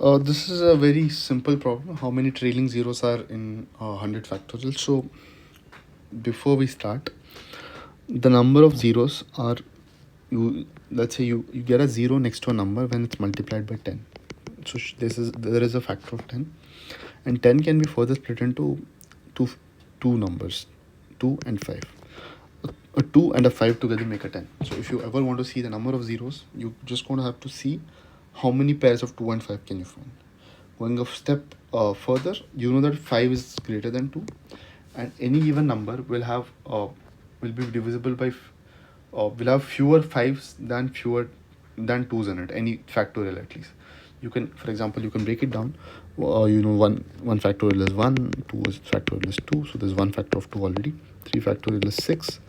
This is a very simple problem. How many trailing zeros are in 100 factorial? So before we start, the number of zeros are, let's say you get a zero next to a number when it's multiplied by 10. So there is a factor of 10, and 10 can be further split into two numbers, 2 and 5. A 2 and a 5 together make a 10. So if you ever want to see the number of zeros, you just going to have to see how many pairs of 2 and 5 can you find. Going a step further, you know that 5 is greater than 2, and any given number will be divisible by will have fewer 5s than 2s in it, any factorial at least. You can, for example, you can break it down. One factorial is 1, 2 is factorial is 2, so there's one factor of 2 already. 3 factorial is 6,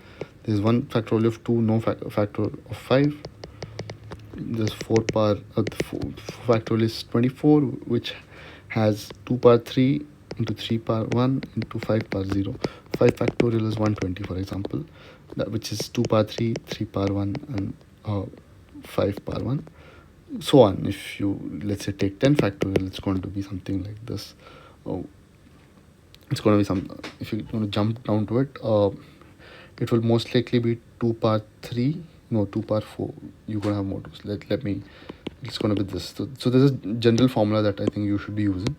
there's one factorial of 2, no factor of 5. There's 4 power factorial is 24, which has 2 power 3 into 3 power 1 into 5 power 0. 5 factorial is 120, for example, which is 2 power 3, 3 power 1, and 5 power 1. So on. If you, let's say, take 10 factorial, it's going to be something like this. It's going to be if you're going to jump down to it, it will most likely be 2 power 3, no, 2 power 4. You're going to have more twos. It's going to be this. So there's a general formula that I think you should be using.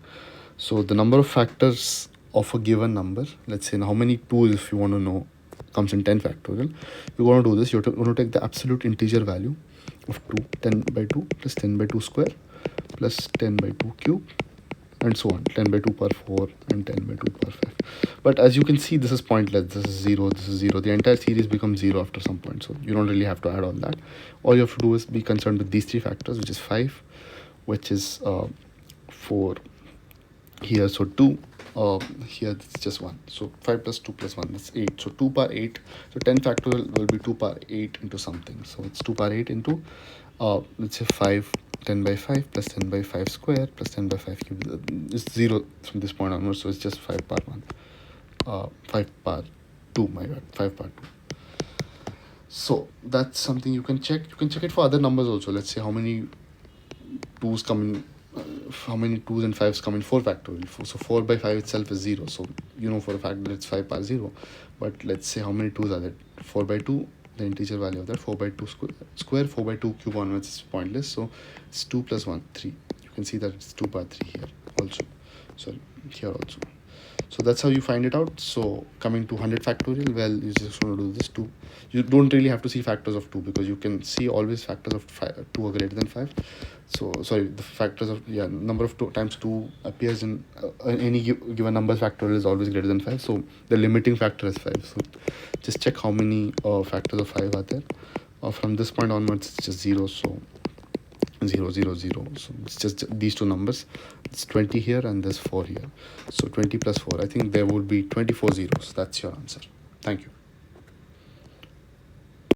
So the number of factors of a given number, let's say how many 2s, if you want to know, comes in 10 factorial. You're going to do this. You're going to take the absolute integer value of 2, 10 by 2 plus 10 by 2 square plus 10 by 2 cube, and so on, 10 by 2 power 4 and 10 by 2 power 5. But as you can see, this is pointless. This is 0, this is 0. The entire series becomes 0 after some point, so you don't really have to add all that. All you have to do is be concerned with these three factors, which is 5, which is 4 here, so 2, here it's just 1. So 5 plus 2 plus 1, that's 8. So 2 power 8. So 10 factorial will be 2 power 8 into something. So it's 2 power 8 into, let's say 5, 10 by 5 plus 10 by 5 square plus 10 by 5 cube. It's 0 from this point onwards, so it's just 5 power 1. 5 power 2, my bad, 5 power 2. So that's something you can check. You can check it for other numbers also. Let's say how many 2s come in, how many 2s and 5s come in 4 factorial. So 4 by 5 itself is 0. So you know for a fact that it's 5 power 0. But let's say how many 2s are there? 4 by 2, the integer value of that, 4 by 2 square, 4 by 2 cube onwards is pointless. So it's 2 plus 1, 3. You can see that it's 2 power 3 here also. Sorry, here also. So that's how you find it out. So coming to 100 factorial, well, you just want to do this 2. You don't really have to see factors of 2, because you can see always factors of 2 are greater than 5. So sorry, the factors of number of 2 times 2 appears in any given number factorial is always greater than 5. So the limiting factor is 5. So just check how many factors of 5 are there. From this point onwards, it's just 0. So 0, 0, 0. So it's just these two numbers. It's 20 here and there's 4 here. So 20 plus 4. I think there would be 24 zeros. That's your answer. Thank you.